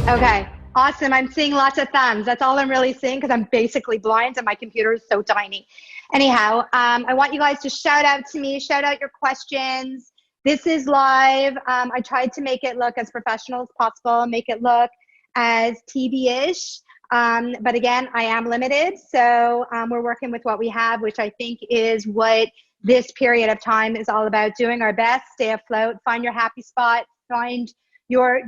Okay, awesome. I'm seeing lots of thumbs. That's all I'm really seeing because I'm basically blind and my computer is so tiny. Anyhow, I want you guys to shout out to me, shout out your questions. This is live. I tried to make it look as professional as possible, make it look as TV-ish. But again, I am limited. So we're working with what we have, which I think is what this period of time is all about. Doing our best, stay afloat, find your happy spot, find your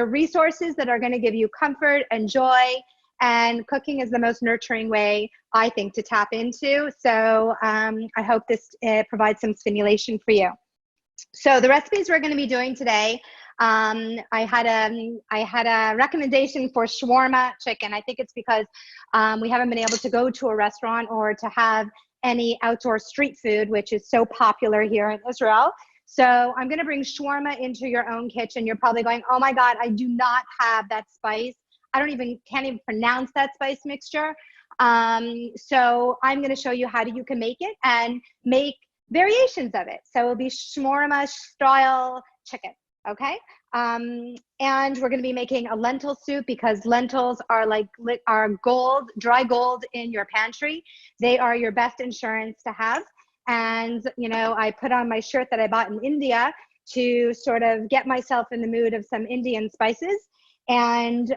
resources that are going to give you comfort and joy. And cooking is the most nurturing way, I think, to tap into. So I hope this provides some stimulation for you. So the recipes we're going to be doing today, I had a recommendation for shawarma chicken. I think it's because we haven't been able to go to a restaurant or to have any outdoor street food, which is so popular here in Israel. So I'm going to bring shawarma into your own kitchen. You're probably going, oh my God, I do not have that spice. Can't even pronounce that spice mixture. So I'm going to show you how you can make it and make variations of it. So it'll be shawarma style chicken. Okay. And we're going to be making a lentil soup because lentils are gold, dry gold in your pantry. They are your best insurance to have. And, you know, I put on my shirt that I bought in India to sort of get myself in the mood of some Indian spices and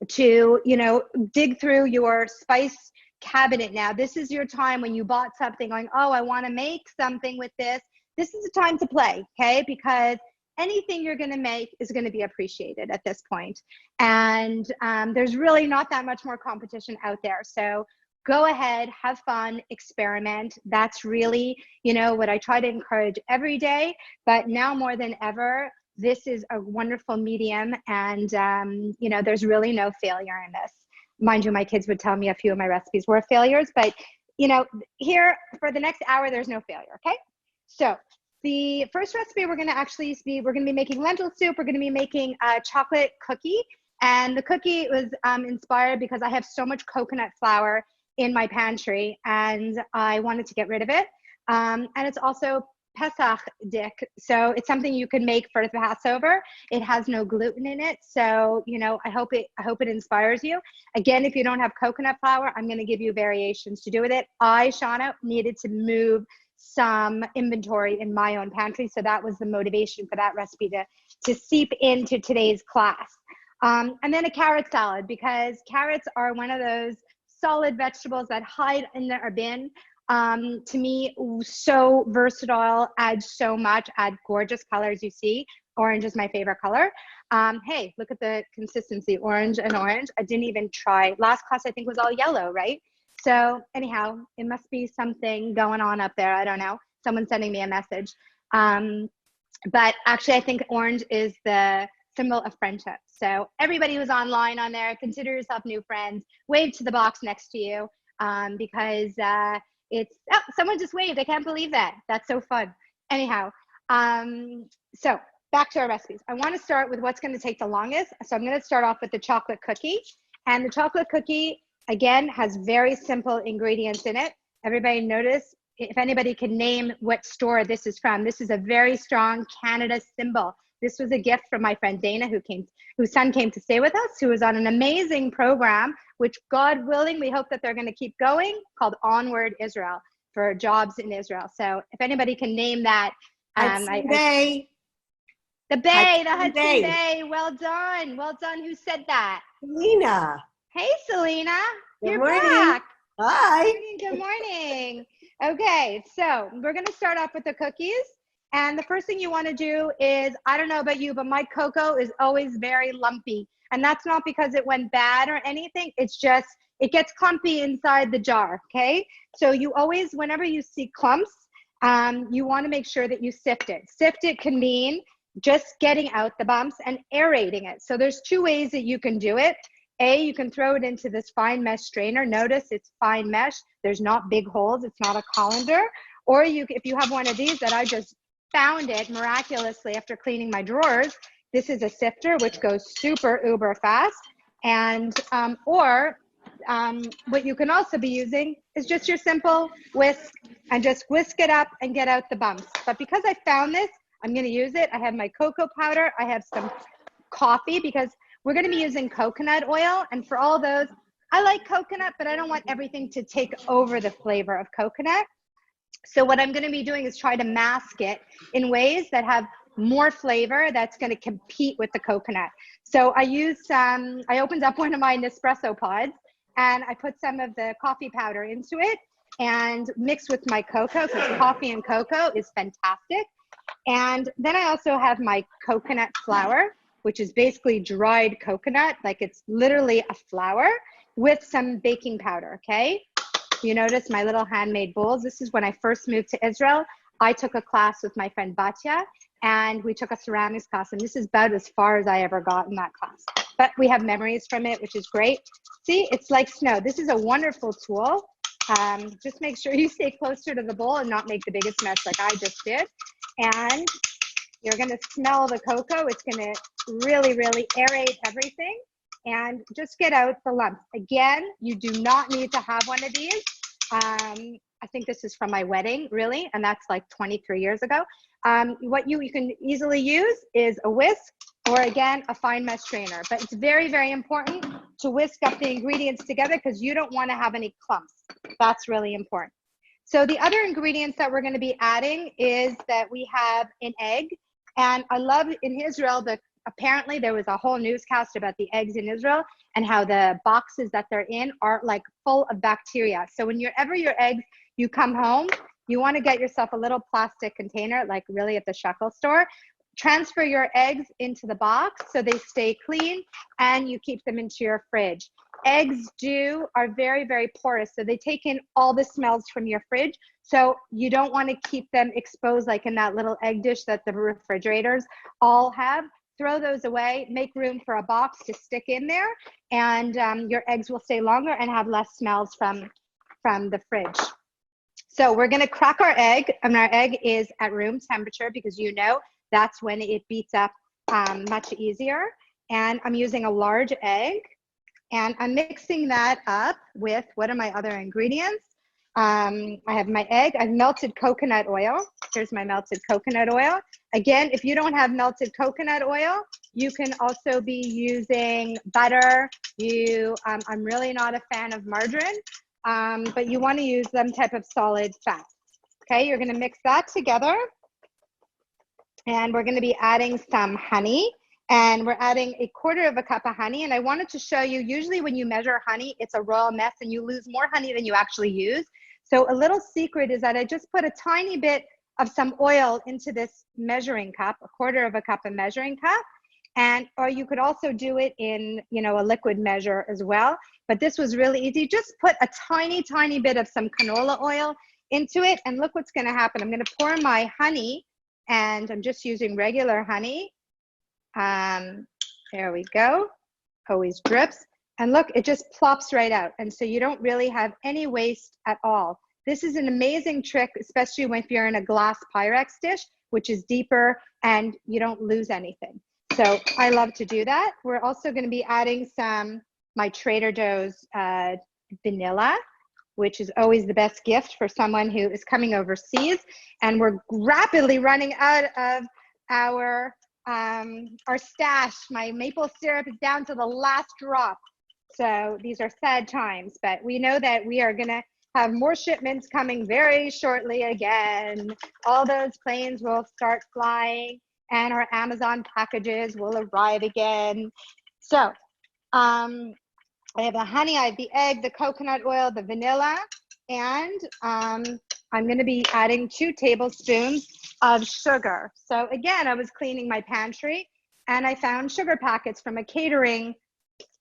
to, you know, dig through your spice cabinet now. This is your time when you bought something going, oh, I want to make something with this. This is the time to play, okay? Because anything you're going to make is going to be appreciated at this point. And there's really not that much more competition out there. So go ahead, have fun, experiment. That's really, you know, what I try to encourage every day. But now more than ever, this is a wonderful medium. And, you know, there's really no failure in this. Mind you, my kids would tell me a few of my recipes were failures. But, you know, here for the next hour, there's no failure, okay? So the first recipe we're going to be making lentil soup. We're going to be making a chocolate cookie. And the cookie was inspired because I have so much coconut flour in my pantry and I wanted to get rid of it. And it's also Pesach dick. So it's something you can make for the Passover. It has no gluten in it. So, you know, I hope it inspires you. Again, if you don't have coconut flour, I'm going to give you variations to do with it. I, Shawna, needed to move some inventory in my own pantry. So that was the motivation for that recipe to seep into today's class. And then a carrot salad, because carrots are one of those solid vegetables that hide in their bin. To me, so versatile, adds so much, add gorgeous colors. You see, orange is my favorite color. Hey, look at the consistency, orange and orange. I didn't even try. Last class, I think, was all yellow, right? So anyhow, it must be something going on up there. I don't know. Someone's sending me a message. But actually, I think orange is the symbol of friendship. So everybody who's online on there, consider yourself new friends. Wave to the box next to you because someone just waved. I can't believe that. That's so fun. Anyhow, so back to our recipes. I want to start with what's going to take the longest. So I'm going to start off with the chocolate cookie. And the chocolate cookie, again, has very simple ingredients in it. Everybody notice, if anybody can name what store this is from, this is a very strong Canada symbol. This was a gift from my friend Dana, whose son came to stay with us, who was on an amazing program, which God willing, we hope that they're going to keep going, called Onward Israel, for jobs in Israel. So if anybody can name that. The Bay, the Hudson Bay. Well done. Well done. Who said that? Selena. Hey, Selena. Good You're morning. back. Hi. Good morning. Okay, so we're going to start off with the cookies. And the first thing you want to do is, I don't know about you, but my cocoa is always very lumpy. And that's not because it went bad or anything. It's just, it gets clumpy inside the jar, okay? So you always, whenever you see clumps, you want to make sure that you sift it. Sift it can mean just getting out the bumps and aerating it. So there's two ways that you can do it. You can throw it into this fine mesh strainer. Notice it's fine mesh. There's not big holes. It's not a colander. Or if you have one of these that I just found it miraculously after cleaning my drawers, this is a sifter, which goes super uber fast. And, what you can also be using is just your simple whisk and just whisk it up and get out the bumps. But because I found this, I'm going to use it. I have my cocoa powder. I have some coffee because We're going to be using coconut oil. And for all those, I like coconut, but I don't want everything to take over the flavor of coconut. So what I'm going to be doing is try to mask it in ways that have more flavor that's going to compete with the coconut. So I opened up one of my Nespresso pods and I put some of the coffee powder into it and mixed with my cocoa, because coffee and cocoa is fantastic. And then I also have my coconut flour, which is basically dried coconut, like it's literally a flour with some baking powder, okay? You notice my little handmade bowls. This is when I first moved to Israel. I took a class with my friend Batya, and we took a ceramics class, and this is about as far as I ever got in that class. But we have memories from it, which is great. See, it's like snow. This is a wonderful tool. Just make sure you stay closer to the bowl and not make the biggest mess like I just did. And you're gonna smell the cocoa. It's gonna really, really aerate everything and just get out the lumps. Again, you do not need to have one of these. I think this is from my wedding, really, and that's like 23 years ago. What you can easily use is a whisk, or again, a fine mesh strainer. But it's very, very important to whisk up the ingredients together because you don't want to have any clumps. That's really important. So the other ingredients that we're going to be adding is that we have an egg. And I love in Israel that apparently there was a whole newscast about the eggs in Israel and how the boxes that they're in are like full of bacteria. So whenever your eggs, you come home, you want to get yourself a little plastic container, like really at the shekel store. Transfer your eggs into the box so they stay clean and you keep them into your fridge. Eggs are very, very porous. So they take in all the smells from your fridge. So you don't want to keep them exposed like in that little egg dish that the refrigerators all have. Throw those away, make room for a box to stick in there, and your eggs will stay longer and have less smells from the fridge. So we're gonna crack our egg, and our egg is at room temperature because you know that's when it beats up much easier. And I'm using a large egg, and I'm mixing that up with, what are my other ingredients? I have my egg, I've melted coconut oil. Here's my melted coconut oil. Again, if you don't have melted coconut oil, you can also be using butter. I'm really not a fan of margarine, but you want to use some type of solid fat. Okay, you're going to mix that together. And we're going to be adding some honey. And we're adding 1/4 cup of honey. And I wanted to show you, usually when you measure honey, it's a royal mess and you lose more honey than you actually use. So a little secret is that I just put a tiny bit of some oil into this measuring cup, 1/4 cup of measuring cup. Or you could also do it in, a liquid measure as well. But this was really easy. Just put a tiny, tiny bit of some canola oil into it. And look what's going to happen. I'm going to pour my honey, and I'm just using regular honey. There we go. Always drips. And look, it just plops right out. And so you don't really have any waste at all. This is an amazing trick, especially if you're in a glass Pyrex dish, which is deeper and you don't lose anything. So I love to do that. We're also going to be adding my Trader Joe's vanilla, which is always the best gift for someone who is coming overseas. And we're rapidly running out of our stash. My maple syrup is down to the last drop. So these are sad times, but we know that we are gonna have more shipments coming very shortly again. All those planes will start flying and our Amazon packages will arrive again. So I have the honey, I have the egg, the coconut oil, the vanilla, and I'm gonna be adding 2 tablespoons of sugar. So again, I was cleaning my pantry and I found sugar packets from a catering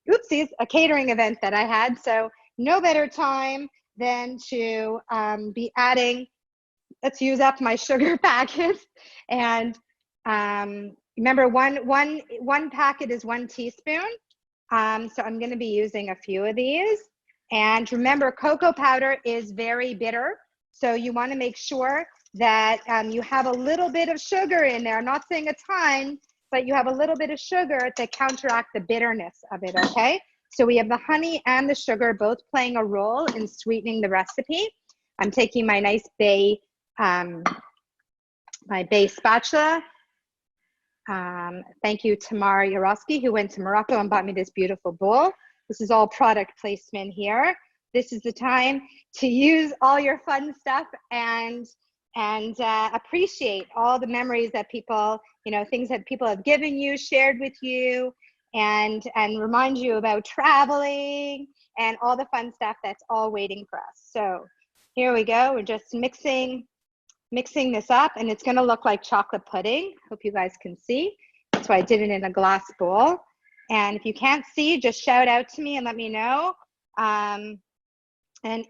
event that I had. So no better time than to be adding, let's use up my sugar packets. And remember, one packet is 1 teaspoon. So I'm gonna be using a few of these. And remember, cocoa powder is very bitter. So you wanna make sure that you have a little bit of sugar in there. I'm not saying a ton, but you have a little bit of sugar to counteract the bitterness of it, okay? So we have the honey and the sugar both playing a role in sweetening the recipe. I'm taking my nice bay spatula, Thank you, Tamara Yaroski, who went to Morocco and bought me this beautiful bowl. This is all product placement here. This is the time to use all your fun stuff and appreciate all the memories that people, things that people have given you, shared with you, and remind you about traveling and all the fun stuff that's all waiting for us. So here we go. We're just mixing this up, and it's going to look like chocolate pudding. Hope you guys can see. That's why I did it in a glass bowl. And if you can't see, just shout out to me and let me know. And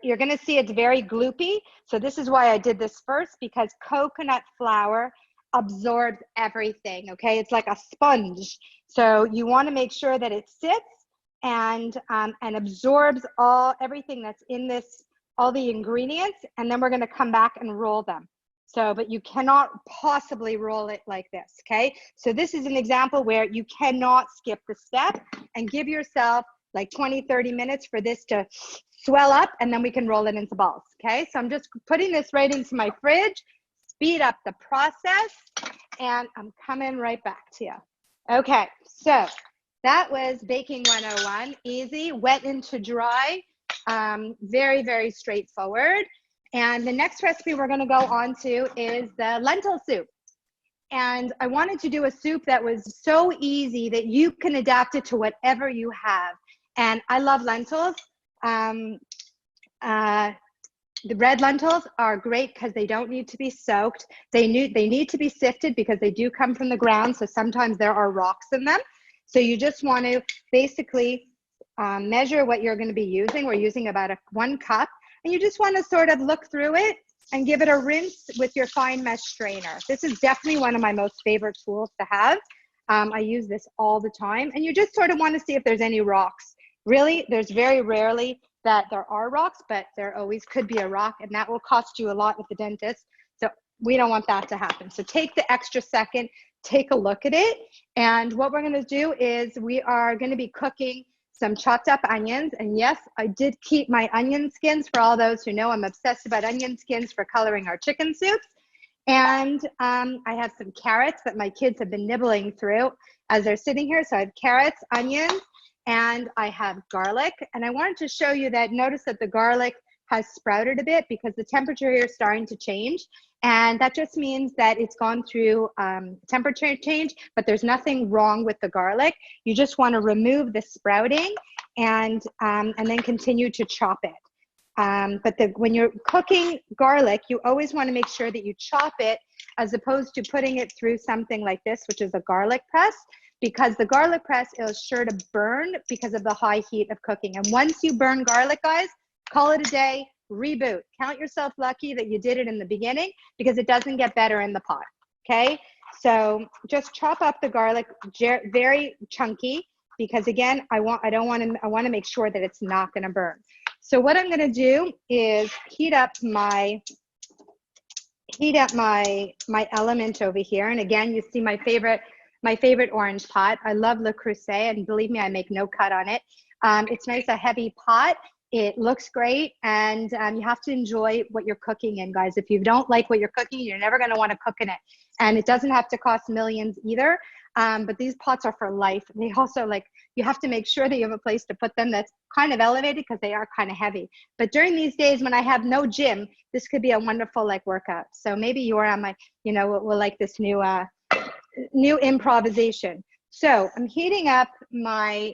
you're going to see it's very gloopy. So this is why I did this first, because coconut flour absorbs everything. Okay, it's like a sponge. So you want to make sure that it sits and absorbs everything that's in this, all the ingredients, and then we're going to come back and roll them. So, but you cannot possibly roll it like this, okay? So this is an example where you cannot skip the step, and give yourself like 20, 30 minutes for this to swell up, and then we can roll it into balls, okay? So I'm just putting this right into my fridge, speed up the process, and I'm coming right back to you. Okay, so that was baking 101, easy, wet into dry, very, very straightforward. And the next recipe we're going to go on to is the lentil soup. And I wanted to do a soup that was so easy that you can adapt it to whatever you have. And I love lentils. The red lentils are great because they don't need to be soaked. They need to be sifted because they do come from the ground. So sometimes there are rocks in them. So you just want to basically measure what you're going to be using. We're using about 1 cup. And you just want to sort of look through it and give it a rinse with your fine mesh strainer. This is definitely one of my most favorite tools to have. I use this all the time. And you just sort of want to see if there's any rocks. Really, there's very rarely that there are rocks, but there always could be a rock, and that will cost you a lot with the dentist. So we don't want that to happen. So take the extra second, take a look at it. And what we're going to do is we are going to be cooking some chopped up onions. And yes, I did keep my onion skins. For all those who know, I'm obsessed about onion skins for coloring our chicken soups. And I have some carrots that my kids have been nibbling through as they're sitting here. So I have carrots, onions, and I have garlic. And I wanted to show you that, notice that the garlic has sprouted a bit because the temperature here is starting to change. And that just means that it's gone through temperature change, but there's nothing wrong with the garlic. You just want to remove the sprouting and then continue to chop it. But when you're cooking garlic, you always want to make sure that you chop it as opposed to putting it through something like this, which is a garlic press, because the garlic press is sure to burn because of the high heat of cooking. And once you burn garlic, guys, call it a day, reboot. Count yourself lucky that you did it in the beginning because it doesn't get better in the pot, okay? So just chop up the garlic very chunky because again, I want to make sure that it's not going to burn. So what I'm going to do is heat up my element over here. And again, you see my favorite orange pot. I love Le Creuset, and believe me, I make no cut on it. It's nice, a heavy pot. It looks great, and you have to enjoy what you're cooking in, guys. If you don't like what you're cooking, you're never going to want to cook in it. And it doesn't have to cost millions either, but these pots are for life. They also, like, you have to make sure that you have a place to put them that's kind of elevated because they are kind of heavy. But during these days when I have no gym, this could be a wonderful, like, workout. So maybe you are on my, will like this new improvisation. So I'm heating up my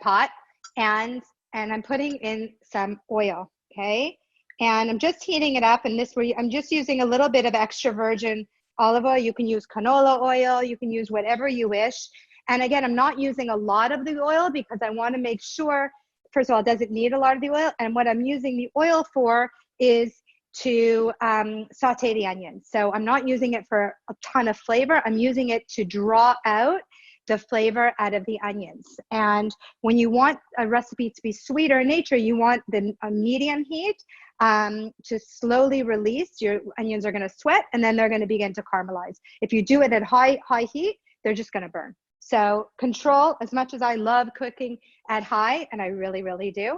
pot. And I'm putting in some oil, okay? And I'm just heating it up, and I'm just using a little bit of extra virgin olive oil. You can use canola oil, you can use whatever you wish. And again, I'm not using a lot of the oil because I want to make sure, first of all, it doesn't need a lot of the oil. And what I'm using the oil for is to saute the onions. So I'm not using it for a ton of flavor. I'm using it to draw out the flavor out of the onions. And when you want a recipe to be sweeter in nature, you want a medium heat to slowly release. Your onions are going to sweat, and then they're going to begin to caramelize. If you do it at high heat, they're just going to burn. So control, as much as I love cooking at high, and I really, really do,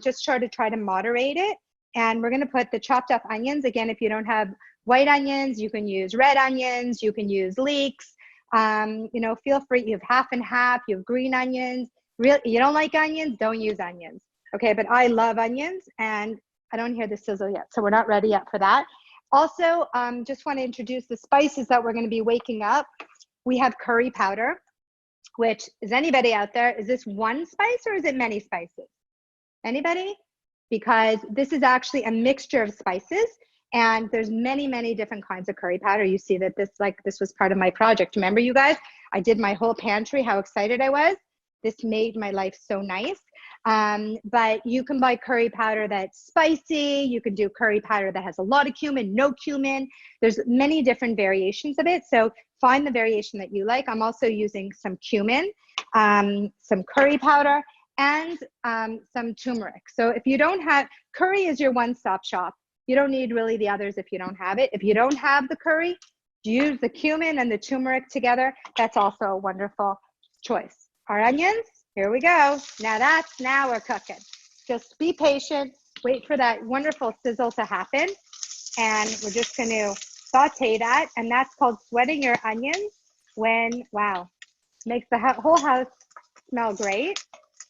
just try to moderate it. And we're going to put the chopped up onions. Again, if you don't have white onions, you can use red onions, you can use leeks. You know, feel free. You have half and half. You have green onions. You don't like onions? Don't use onions. Okay, but I love onions, and I don't hear the sizzle yet, so we're not ready yet for that. Also, just want to introduce the spices that we're going to be waking up. We have curry powder, which is anybody out there? Is this one spice or is it many spices? Anybody? Because this is actually a mixture of spices, and there's many, many different kinds of curry powder. You see that this was part of my project. Remember, you guys, I did my whole pantry, how excited I was. This made my life so nice. But you can buy curry powder that's spicy. You can do curry powder that has a lot of cumin, no cumin. There's many different variations of it. So find the variation that you like. I'm also using some cumin, some curry powder, and some turmeric. So if you don't have, curry is your one-stop shop. You don't need really the others if you don't have it. If you don't have the curry, use the cumin and the turmeric together. That's also a wonderful choice. Our onions, here we go. Now we're cooking. Just be patient, wait for that wonderful sizzle to happen. And we're just gonna saute that. And that's called sweating your onions when, wow, makes the whole house smell great.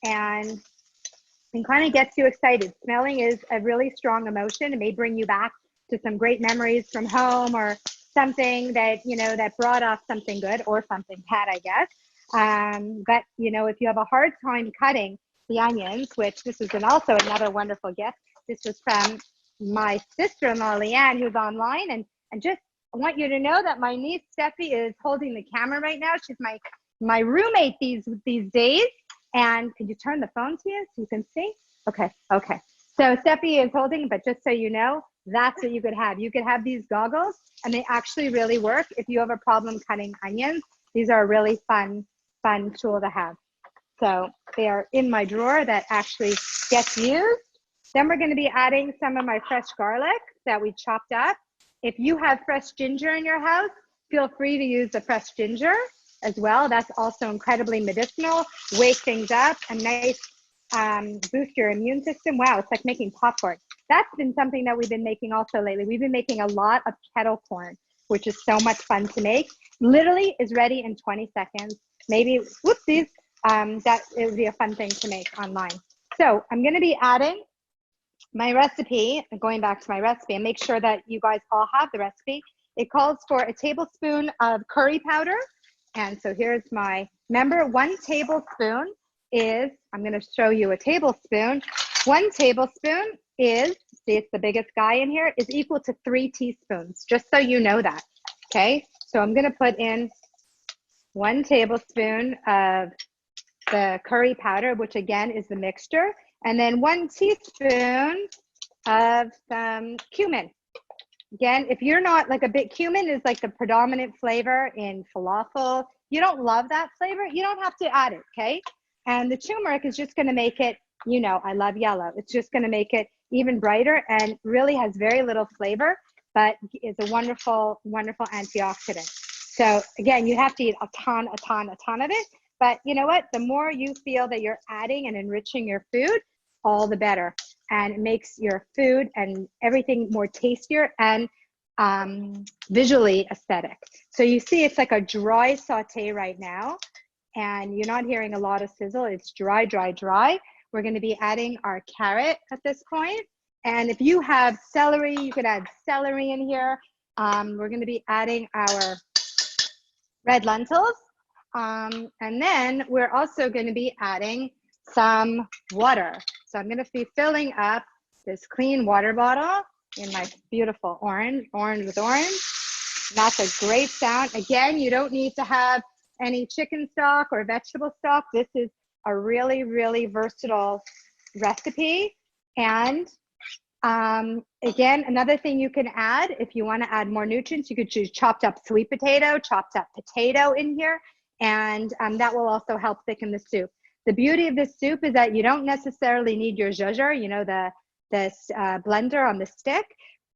And kind of gets you excited. Smelling is a really strong emotion. It may bring you back to some great memories from home or something that, you know, that brought off something good or something bad, I guess. But, you know, if you have a hard time cutting the onions, which this is also another wonderful gift. This was from my sister-in-law, Leanne, who's online. And just, I want you to know that my niece, Steffi, is holding the camera right now. She's my roommate these days. And could you turn the phone to you so you can see? Okay. So Steffi is holding, but just so you know, that's what you could have. You could have these goggles, and they actually really work if you have a problem cutting onions. These are a really fun tool to have. So they are in my drawer that actually gets used. Then we're going to be adding some of my fresh garlic that we chopped up. If you have fresh ginger in your house, feel free to use the fresh ginger as well. That's also incredibly medicinal. Wake things up, a nice boost your immune system. Wow, it's like making popcorn. That's been something that we've been making also lately. We've been making a lot of kettle corn, which is so much fun to make. Literally is ready in 20 seconds. Maybe, whoopsies, that it would be a fun thing to make online. So I'm gonna be adding my recipe, going back to my recipe, and make sure that you guys all have the recipe. It calls for a tablespoon of curry powder. And so here's my, remember 1 tablespoon is, I'm gonna show you a tablespoon. 1 tablespoon is, see it's the biggest guy in here, is equal to 3 teaspoons, just so you know that, okay? So I'm gonna put in 1 tablespoon of the curry powder, which again is the mixture, and then 1 teaspoon of some cumin. Again, if you're not like a bit, cumin is like the predominant flavor in falafel. You don't love that flavor, you don't have to add it, okay? And the turmeric is just gonna make it, you know, I love yellow. It's just gonna make it even brighter and really has very little flavor, but is a wonderful, wonderful antioxidant. So again, you have to eat a ton of it. But you know what? The more you feel that you're adding and enriching your food, all the better. And it makes your food and everything more tastier and visually aesthetic. So you see it's like a dry saute right now, and you're not hearing a lot of sizzle. It's dry. We're going to be adding our carrot at this point. And if you have celery, you could add celery in here. We're going to be adding our red lentils. And then we're also going to be adding some water. So I'm going to be filling up this clean water bottle in my beautiful orange with orange. And that's a great sound. Again, you don't need to have any chicken stock or vegetable stock. This is a really, really versatile recipe. And again, another thing you can add, if you want to add more nutrients, you could choose chopped up sweet potato, chopped up potato in here, and that will also help thicken the soup. The beauty of this soup is that you don't necessarily need your zhuzher, you know, this blender on the stick.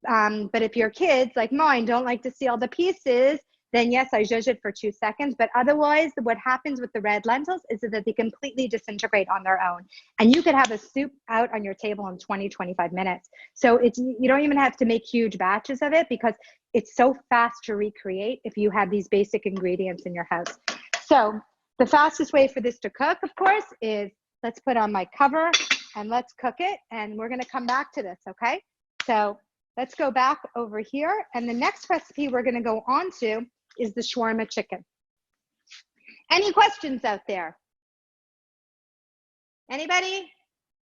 But if your kids, like mine, don't like to see all the pieces, then yes, I zhuzh it for 2 seconds. But otherwise, what happens with the red lentils is that they completely disintegrate on their own. And you could have a soup out on your table in 20, 25 minutes. So you don't even have to make huge batches of it because it's so fast to recreate if you have these basic ingredients in your house. So the fastest way for this to cook, of course, is let's put on my cover and let's cook it. And we're going to come back to this, okay? So let's go back over here. And the next recipe we're going to go on to is the shawarma chicken. Any questions out there? Anybody?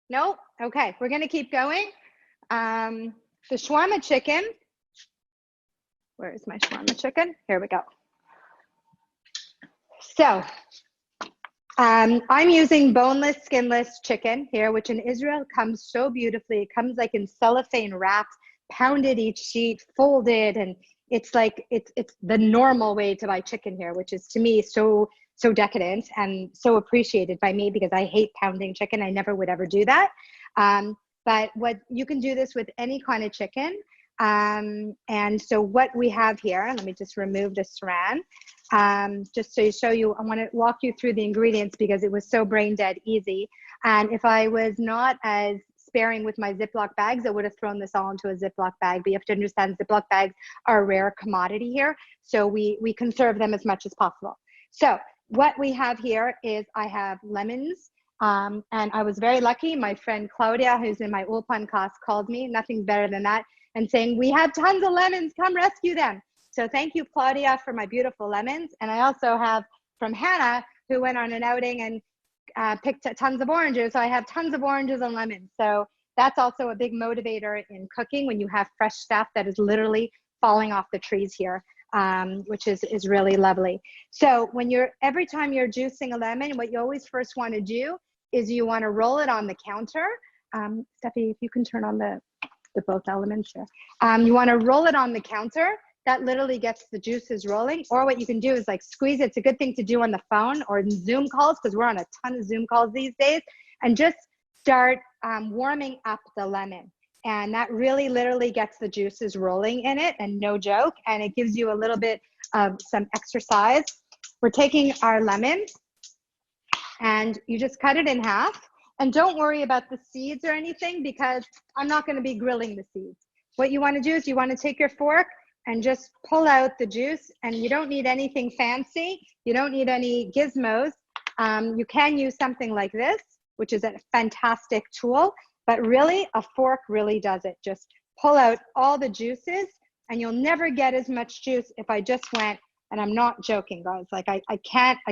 No? Okay, we're going to keep going. The shawarma chicken. Where is my shawarma chicken? Here we go. So I'm using boneless, skinless chicken here, which in Israel comes so beautifully. It comes like in cellophane wrapped, pounded each sheet, folded, and it's like it's the normal way to buy chicken here, which is to me so decadent and so appreciated by me because I hate pounding chicken. I never would ever do that. But what you can do this with any kind of chicken. And so what we have here, let me just remove the saran, just to show you, I want to walk you through the ingredients because it was so brain dead easy. And if I was not as sparing with my Ziploc bags, I would have thrown this all into a Ziploc bag. But you have to understand Ziploc bags are a rare commodity here. So we conserve them as much as possible. So what we have here is I have lemons. And I was very lucky. My friend Claudia, who's in my Ulpan class, called me, nothing better than that, and saying, we have tons of lemons, come rescue them. So thank you, Claudia, for my beautiful lemons. And I also have from Hannah, who went on an outing and picked tons of oranges. So I have tons of oranges and lemons. So that's also a big motivator in cooking when you have fresh stuff that is literally falling off the trees here, which is really lovely. So when every time you're juicing a lemon, what you always first want to do is you want to roll it on the counter. Steffi, if you can turn on the both elements here. You want to roll it on the counter. That literally gets the juices rolling. Or what you can do is like squeeze it. It's a good thing to do on the phone or in Zoom calls because we're on a ton of Zoom calls these days. And just start warming up the lemon. And that really literally gets the juices rolling in it, and no joke. And it gives you a little bit of some exercise. We're taking our lemon and you just cut it in half. And don't worry about the seeds or anything because I'm not going to be grilling the seeds. What you want to do is you want to take your fork and just pull out the juice, and you don't need anything fancy. You don't need any gizmos. You can use something like this, which is a fantastic tool, but really a fork really does it. Just pull out all the juices, and you'll never get as much juice if I just went, and I'm not joking, guys. Like I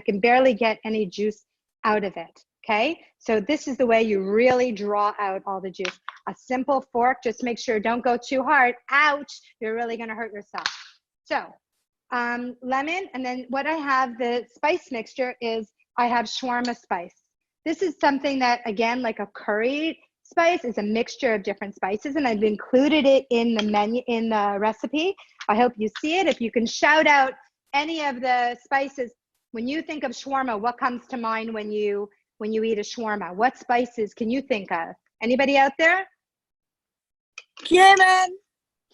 can barely get any juice out of it. Okay, so this is the way you really draw out all the juice. A simple fork, just make sure don't go too hard. Ouch, you're really gonna hurt yourself. So lemon, and then what I have, the spice mixture is I have shawarma spice. This is something that, again, like a curried spice, is a mixture of different spices, and I've included it in the menu, in the recipe. I hope you see it. If you can shout out any of the spices. When you think of shawarma, what comes to mind when you eat a shawarma? What spices can you think of? Anybody out there? Cumin.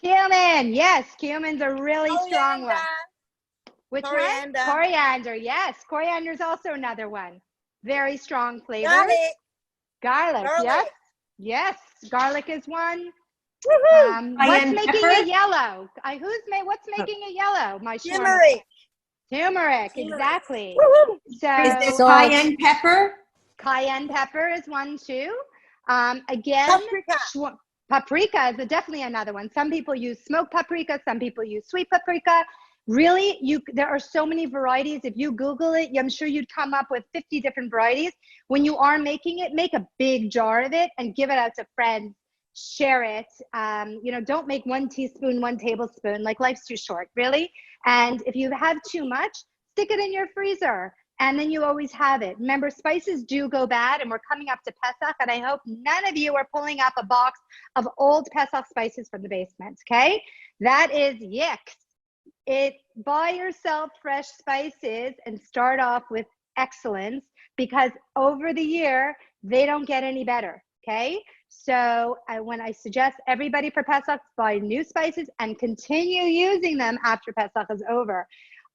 Cumin, yes, cumin's a really strong one. Which Coriander. one? Coriander, yes. Coriander is also another one. Very strong flavor. Garlic, yes. Yes, garlic is one. What's making it yellow? What's making it yellow? My shawarma. Turmeric, exactly. So is this cayenne pepper? Cayenne pepper is one too. Again, paprika is definitely another one. Some people use smoked paprika, some people use sweet paprika. Really, there are so many varieties. If you Google it, I'm sure you'd come up with 50 different varieties. When you are making it, make a big jar of it and give it out to friends. Share it. Don't make 1 teaspoon, 1 tablespoon. Like, life's too short, really. And if you have too much, stick it in your freezer, and then you always have it. Remember, spices do go bad, and we're coming up to Pesach, and I hope none of you are pulling up a box of old Pesach spices from the basement, okay? That is yick. Buy yourself fresh spices and start off with excellence, because over the year, they don't get any better, okay? So when I suggest everybody for Pesach, buy new spices and continue using them after Pesach is over.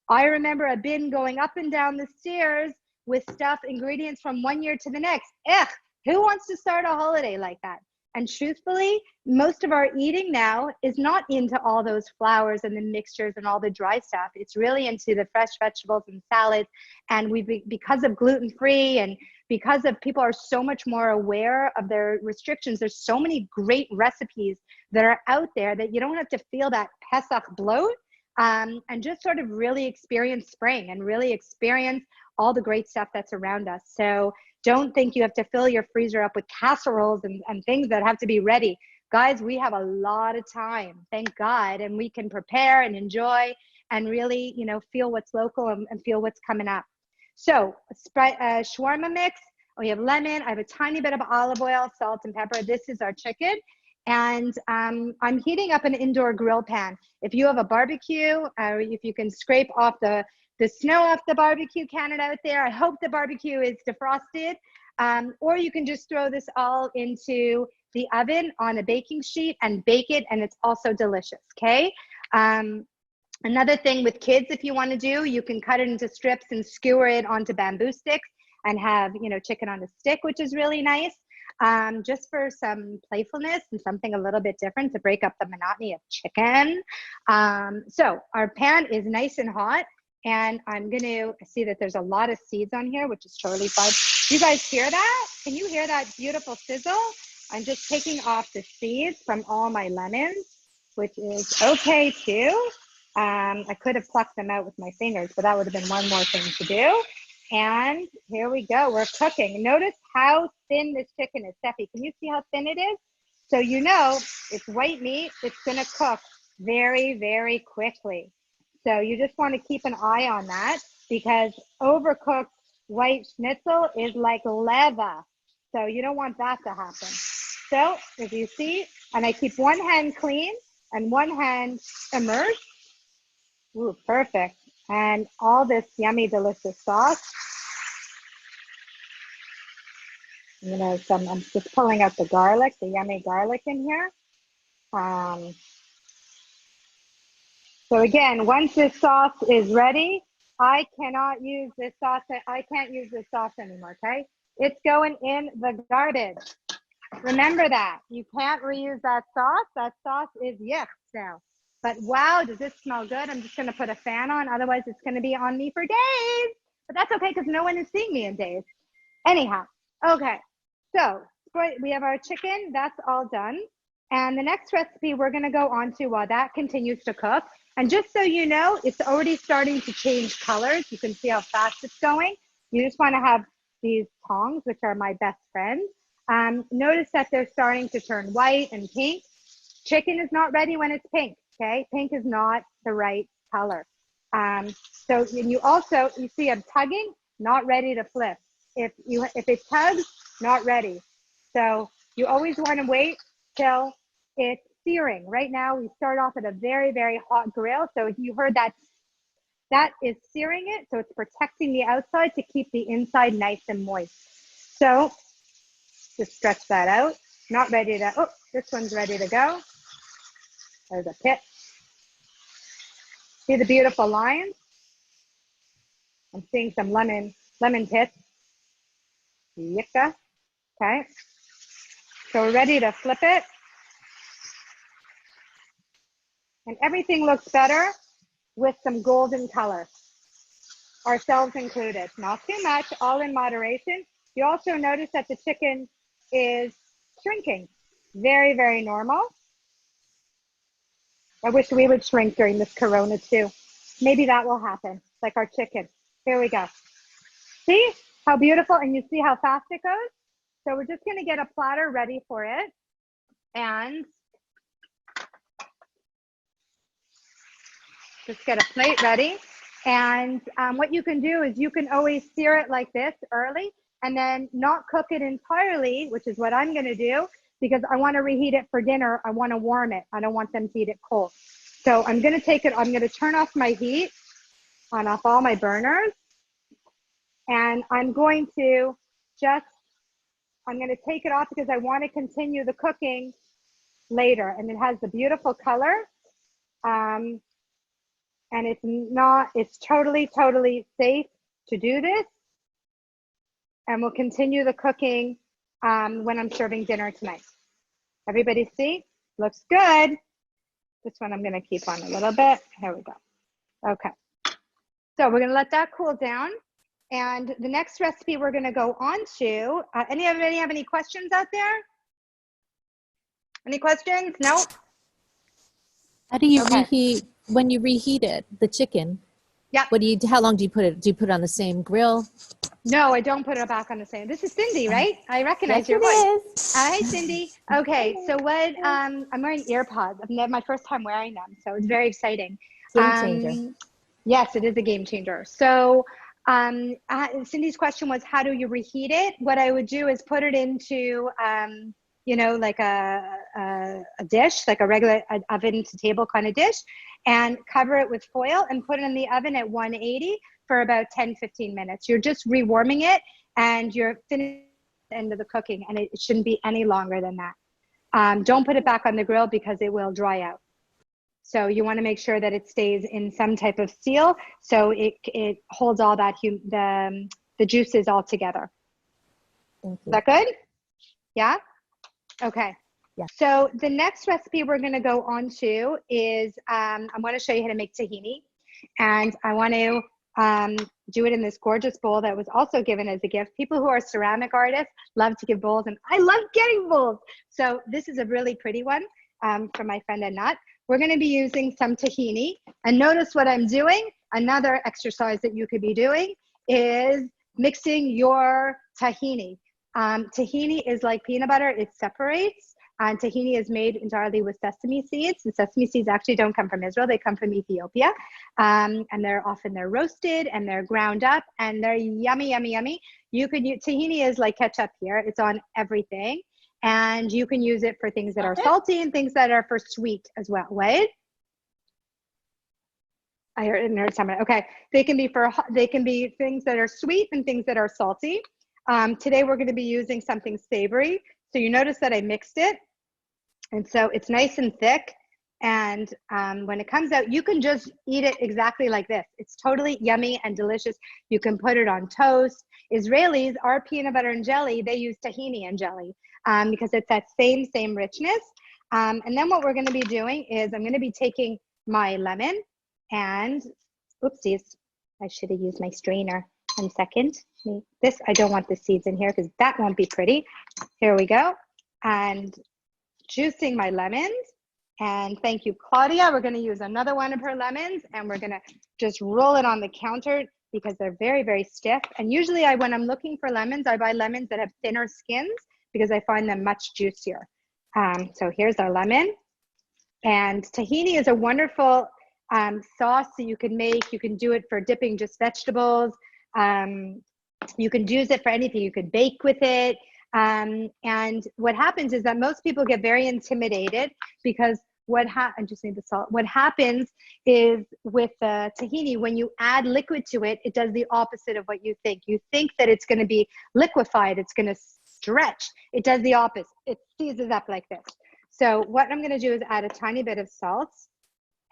I remember a bin going up and down the stairs with stuff, ingredients from one year to the next. Ugh, who wants to start a holiday like that? And truthfully, most of our eating now is not into all those flours and the mixtures and all the dry stuff. It's really into the fresh vegetables and salads. And because of gluten-free and because of people are so much more aware of their restrictions, there's so many great recipes that are out there that you don't have to feel that Pesach bloat, and just sort of really experience spring and really experience all the great stuff that's around us. So don't think you have to fill your freezer up with casseroles and things that have to be ready. Guys, we have a lot of time, thank God, and we can prepare and enjoy and really, you know, feel what's local and feel what's coming up. So shawarma mix, we have lemon, I have a tiny bit of olive oil, salt and pepper. This is our chicken. And I'm heating up an indoor grill pan. If you have a barbecue, if you can scrape off the snow off the barbecue cannon out there, I hope the barbecue is defrosted, or you can just throw this all into the oven on a baking sheet and bake it, and it's also delicious, okay? Another thing with kids, if you want to do, you can cut it into strips and skewer it onto bamboo sticks and have, you know, chicken on a stick, which is really nice, just for some playfulness and something a little bit different to break up the monotony of chicken. So our pan is nice and hot, and I'm going to see that there's a lot of seeds on here, which is totally fine. You guys hear that? Can you hear that beautiful sizzle? I'm just taking off the seeds from all my lemons, which is okay too. I could have plucked them out with my fingers, but that would have been one more thing to do. And here we go, we're cooking. Notice how thin this chicken is. Steffi, can you see how thin it is? So you know, it's white meat, it's gonna cook very, very quickly. So you just wanna keep an eye on that, because overcooked white schnitzel is like leather. So you don't want that to happen. So as you see, and I keep one hand clean and one hand immersed. Ooh, perfect. And all this yummy, delicious sauce. You know, I'm just pulling out the garlic, the yummy garlic in here. So again, once this sauce is ready, I cannot use this sauce. I can't use this sauce anymore, okay? It's going in the garbage. Remember that. You can't reuse that sauce. That sauce is yuck now. But wow, does this smell good? I'm just gonna put a fan on, otherwise it's gonna be on me for days. But that's okay, because no one is seeing me in days. Anyhow, okay. So we have our chicken, that's all done. And the next recipe we're gonna go on to while that continues to cook. And just so you know, it's already starting to change colors. You can see how fast it's going. You just wanna have these tongs, which are my best friends. Notice that they're starting to turn white and pink. Chicken is not ready when it's pink, okay? Pink is not the right color. So you see I'm tugging, not ready to flip. If it tugs, not ready. So you always want to wait till it's searing. Right now we start off at a very, very hot grill. So you heard that is searing it. So it's protecting the outside to keep the inside nice and moist. So just stretch that out. Not ready to, oh, this one's ready to go. There's a pit. See the beautiful lines? I'm seeing some lemon pits. Yicka. Okay. So we're ready to flip it. And everything looks better with some golden color, ourselves included. Not too much, all in moderation. You also notice that the chicken is shrinking. Very, very normal. I wish we would shrink during this corona too. Maybe that will happen, like our chicken. Here we go. See how beautiful, and you see how fast it goes? So we're just gonna get a platter ready for it. And just get a plate ready. And what you can do is you can always sear it like this early and then not cook it entirely, which is what I'm gonna do, because I wanna reheat it for dinner. I wanna warm it. I don't want them to eat it cold. So I'm gonna I'm gonna turn off my heat, on off all my burners. And I'm going to take it off because I want to continue the cooking later. And it has the beautiful color. And it's totally safe to do this. And we'll continue the cooking when I'm serving dinner tonight. Everybody see? Looks good. This one I'm gonna keep on a little bit. Here we go. Okay. So we're gonna let that cool down. And the next recipe we're gonna go on to, anybody have any questions out there? Any questions? No? How do you reheat, when you reheat it, the chicken? Yeah. How long do you put it? Do you put it on the same grill? No, I don't put it back on the same. This is Cindy, right? I recognize Yes, your it voice. is. Hi, Cindy. Okay, so what, I'm wearing ear pods. I've never, my first time wearing them, so it's very exciting. Game changer. Yes, it is a game changer. So Cindy's question was, how do you reheat it? What I would do is put it into, you know, like a dish, like a regular oven to table kind of dish, and cover it with foil and put it in the oven at 180 for about 10-15 minutes. You're just rewarming it and you're finishing the end of the cooking, and it shouldn't be any longer than that. Don't put it back on the grill because it will dry out. So you want to make sure that it stays in some type of seal so it holds all that the juices all together. Thank you. Is that good? Yeah? Okay. Yeah. So the next recipe we're going to go on to is I want to show you how to make tahini, and I want to do it in this gorgeous bowl that was also given as a gift. People who are ceramic artists love to give bowls, and I love getting bowls. So this is a really pretty one from my friend Annette. We're going to be using some tahini, and notice what I'm doing. Another exercise that you could be doing is mixing your tahini. Tahini is like peanut butter, it separates. And tahini is made entirely with sesame seeds. The sesame seeds actually don't come from Israel, they come from Ethiopia. And they're roasted and they're ground up and they're yummy, yummy, yummy. You could use, tahini is like ketchup here. It's on everything. And you can use it for things that are salty and things that are for sweet as well. Wait. I heard someone. Okay, they can be things that are sweet and things that are salty. Today we're going to be using something savory. So you notice that I mixed it, and so it's nice and thick. And when it comes out, you can just eat it exactly like this. It's totally yummy and delicious. You can put it on toast. Israelis, our peanut butter and jelly, they use tahini and jelly because it's that same richness. And then what we're going to be doing is I'm going to be taking my lemon and, oopsies, I should have used my strainer. 1 second. This, I don't want the seeds in here because that won't be pretty. Here we go. And juicing my lemons. And thank you, Claudia. We're going to use another one of her lemons, and we're going to just roll it on the counter because they're very, very stiff. And usually when I'm looking for lemons, I buy lemons that have thinner skins because I find them much juicier. So here's our lemon. And tahini is a wonderful sauce that you can make. You can do it for dipping just vegetables. You can use it for anything. You could bake with it. And what happens is that most people get very intimidated because I just need the salt. What happens is with tahini, when you add liquid to it, it does the opposite of what you think. You think that it's going to be liquefied. It's going to stretch. It does the opposite. It seizes up like this. So what I'm going to do is add a tiny bit of salt.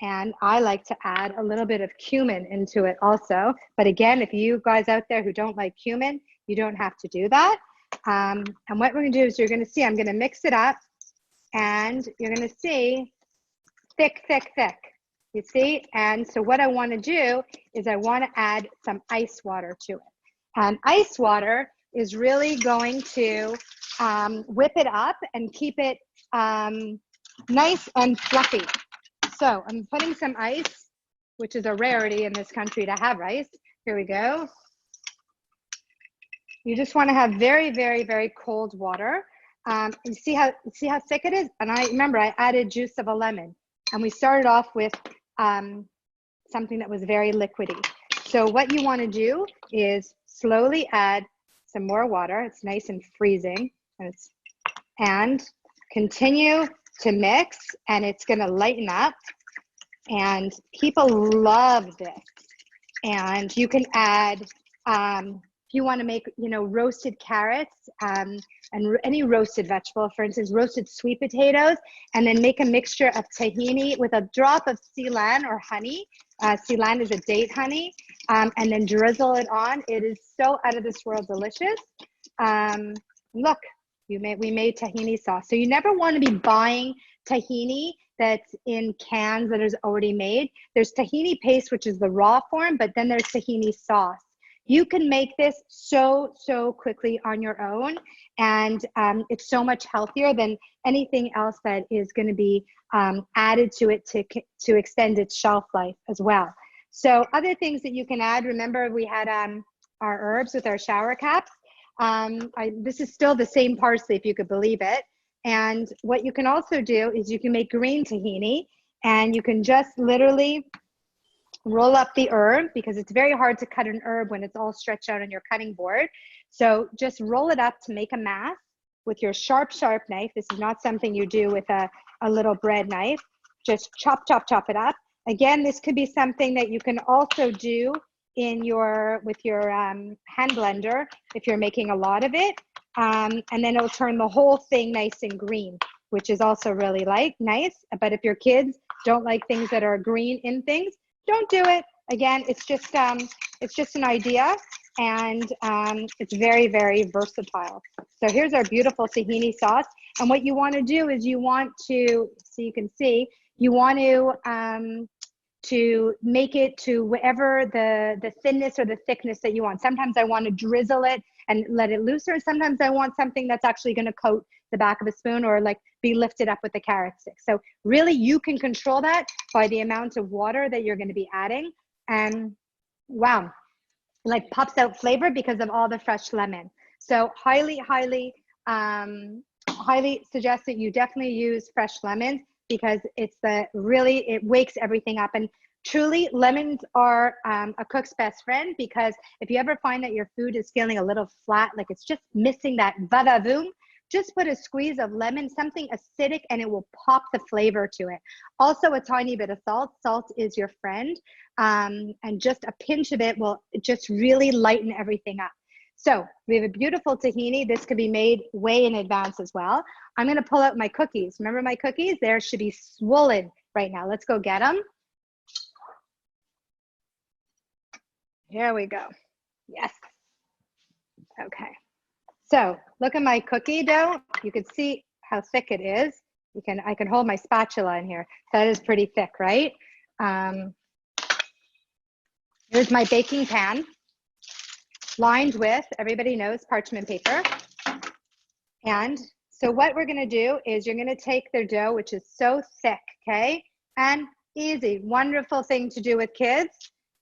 And I like to add a little bit of cumin into it also. But again, if you guys out there who don't like cumin, you don't have to do that. And what we're going to do is you're going to see, I'm going to mix it up. And you're going to see thick, thick, thick. You see? And so what I want to do is I want to add some ice water to it. And ice water is really going to whip it up and keep it nice and fluffy. So I'm putting some ice, which is a rarity in this country to have ice. Here we go. You just want to have very, very, very cold water. You see how thick it is? And I added juice of a lemon. And we started off with something that was very liquidy. So what you want to do is slowly add some more water. It's nice and freezing. And continue to mix, and it's going to lighten up. And people love this. And you can add if you want to make, you know, roasted carrots and any roasted vegetable, for instance, roasted sweet potatoes, and then make a mixture of tahini with a drop of Ceylon or honey. Ceylon is a date honey, and then drizzle it on. It is so out of this world delicious. Look, we made tahini sauce. So you never want to be buying tahini that's in cans that is already made. There's tahini paste, which is the raw form, but then there's tahini sauce. You can make this so quickly on your own, and it's so much healthier than anything else that is going to be added to it to extend its shelf life as well. So other things that you can add, remember we had our herbs with our shower caps. This is still the same parsley, if you could believe it. And what you can also do is you can make green tahini, and you can just literally roll up the herb, because it's very hard to cut an herb when it's all stretched out on your cutting board. So just roll it up to make a mass with your sharp knife. This is not something you do with a little bread knife. Just chop it up. Again, this could be something that you can also do with your hand blender if you're making a lot of it. And then it'll turn the whole thing nice and green, which is also really nice. But if your kids don't like things that are green in things, don't do it. Again, it's just an idea, and it's very, very versatile. So here's our beautiful tahini sauce. And what you want to do is you want to, so you can see, you want to make it to whatever the thinness or the thickness that you want. Sometimes I want to drizzle it and let it looser. Sometimes I want something that's actually going to coat the back of a spoon or like be lifted up with the carrot stick. So really you can control that by the amount of water that you're going to be adding. And wow, like pops out flavor because of all the fresh lemon. So highly suggest that you definitely use fresh lemons, because it wakes everything up. And truly, lemons are a cook's best friend, because if you ever find that your food is feeling a little flat, like it's just missing that va-va-voom, just put a squeeze of lemon, something acidic, and it will pop the flavor to it. Also, a tiny bit of salt. Salt is your friend, and just a pinch of it will just really lighten everything up. So we have a beautiful tahini. This could be made way in advance as well. I'm going to pull out my cookies. Remember my cookies? They should be swollen right now. Let's go get them. Here we go. Yes. Okay. So look at my cookie dough. You can see how thick it is. I can hold my spatula in here. That is pretty thick, right? Here's my baking pan, lined with, everybody knows, parchment paper. And so what we're gonna do is you're gonna take their dough, which is so thick, okay? And easy, wonderful thing to do with kids.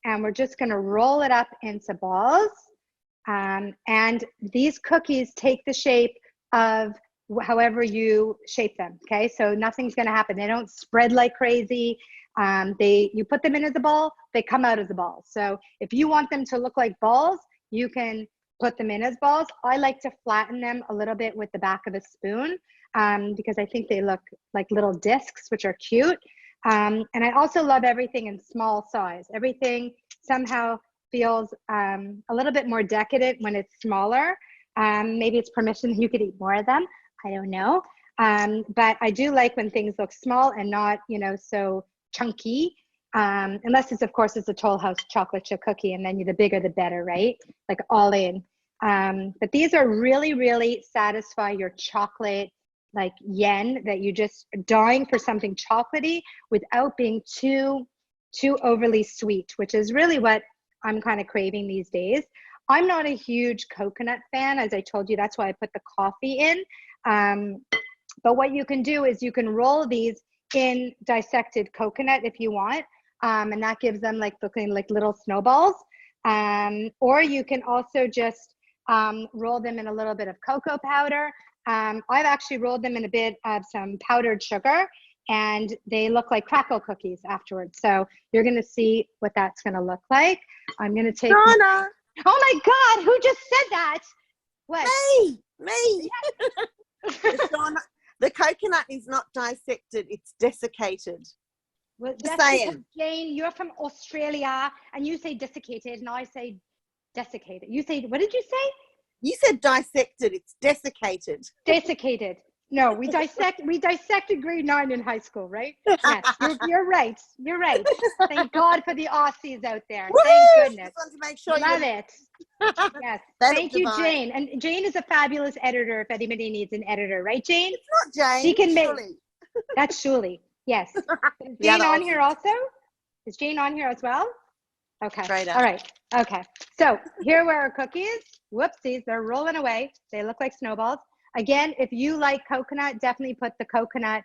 And we're just gonna roll it up into balls. And these cookies take the shape of however you shape them, okay? So nothing's gonna happen. They don't spread like crazy. You put them in as a ball, they come out as a ball. So if you want them to look like balls, you can put them in as balls. I like to flatten them a little bit with the back of a spoon, because I think they look like little discs, which are cute. And I also love everything in small size. Everything somehow feels a little bit more decadent when it's smaller. Maybe it's permission that you could eat more of them. I don't know. But I do like when things look small and not, so chunky. Unless it's, of course, it's a Toll House chocolate chip cookie, and then the bigger the better, right? Like all in. But these are really, really satisfy your chocolate, like yen, that you just dying for something chocolatey without being too overly sweet, which is really what I'm kind of craving these days. I'm not a huge coconut fan, as I told you. That's why I put the coffee in. But what you can do is you can roll these in dissected coconut if you want. And that gives them looking like little snowballs. Or you can also just roll them in a little bit of cocoa powder. I've actually rolled them in a bit of some powdered sugar, and they look like crackle cookies afterwards. So you're gonna see what that's gonna look like. I'm gonna take- Shawna! Oh my God, who just said that? What? Me! Shawna, the coconut is not dissected, it's desiccated. Well, Just that's saying. because, Jane, you're from Australia and you say desiccated and I say Desiccated. You say, what did you say? You said dissected. It's desiccated. Desiccated. No, we dissected green onion in high school, right? Yes, you're right. You're right. Thank God for the Aussies out there. Woo! Thank goodness. Just wanted to make sure Love it. Yes. Thank you, Jane. And Jane is a fabulous editor if anybody needs an editor, right, Jane? It's not Jane. She can make. Surely. That's Shuli. Yes. Is Yeah, Jane on here also? Is Jane on here as well? Okay. Straight up. All right. Okay. So here were our cookies. Whoopsies. They're rolling away. They look like snowballs. Again, if you like coconut, definitely put the coconut,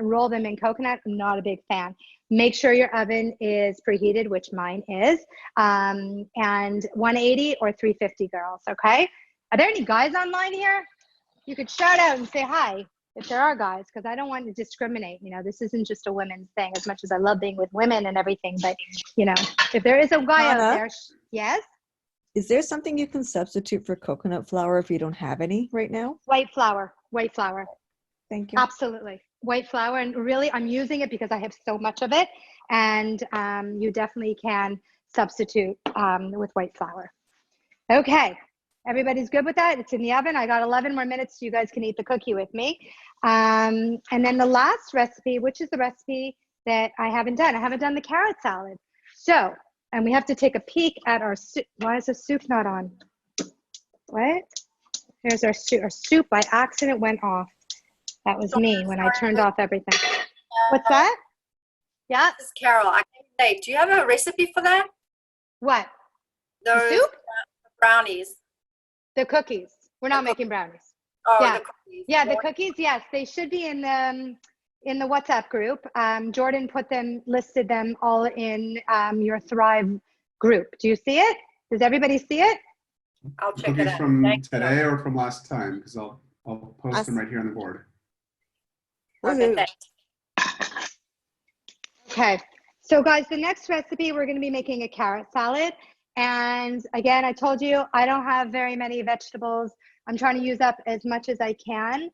roll them in coconut. I'm not a big fan. Make sure your oven is preheated, which mine is, and 180 or 350, girls, okay? Are there any guys online here? You could shout out and say hi if there are guys, because I don't want to discriminate. You know, this isn't just a women's thing, as much as I love being with women and everything, but, you know, if there is a guy out there, yes? Is there something you can substitute for coconut flour if you don't have any right now? White flour. Thank you. Absolutely. White flour. And really, I'm using it because I have so much of it. And you definitely can substitute with white flour. Okay. Everybody's good with that? It's in the oven. I got 11 more minutes so you guys can eat the cookie with me. And then the last recipe, which is the recipe that I haven't done. I haven't done the carrot salad. So, and we have to take a peek at our soup. Why is the soup not on? What? Here's our soup. Our soup by accident went off. That was me when I turned off everything. What's that? Yeah? This is Carol. I can say, do you have a recipe for that? What? The soup? Brownies. The cookies. We're not making brownies. Oh, yeah. the cookies. Yeah, the cookies, yes. They should be in the WhatsApp group. Jordan listed them all in your Thrive group. Do you see it? Does everybody see it? I'll check it Cookies out. from Thanks, today or from last time? Because I'll post them right here on the board. Okay, thanks. Okay. So guys, the next recipe, we're going to be making a carrot salad. And again, I told you, I don't have very many vegetables. I'm trying to use up as much as I can.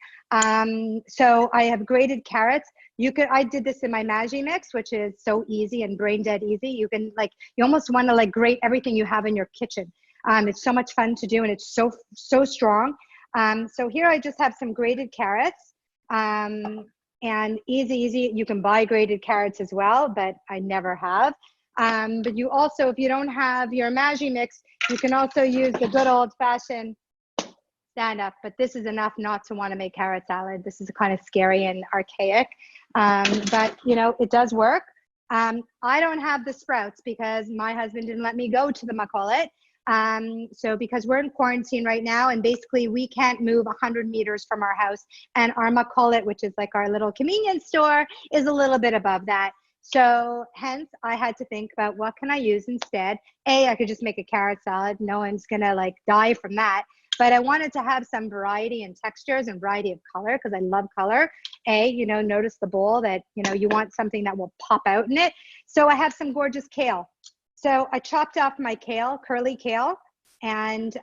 So I have grated carrots. I did this in my Maggi mix, which is so easy and brain dead easy. You can you almost want to grate everything you have in your kitchen. It's so much fun to do, and it's so strong. So here I just have some grated carrots, and easy. You can buy grated carrots as well, but I never have. But you also, if you don't have your Maggi mix, you can also use the good old fashioned stand up, but this is enough not to want to make carrot salad. This is kind of scary and archaic, but you know, it does work. I don't have the sprouts because my husband didn't let me go to the Macollet. So because we're in quarantine right now, and basically we can't move 100 meters from our house, and our Macollet, which is like our little convenience store, is a little bit above that. So hence I had to think about what can I use instead. I could just make a carrot salad. No one's gonna die from that. But I wanted to have some variety in textures and variety of color because I love color. Notice the bowl that, you want something that will pop out in it. So I have some gorgeous kale. So I chopped off my kale, curly kale, and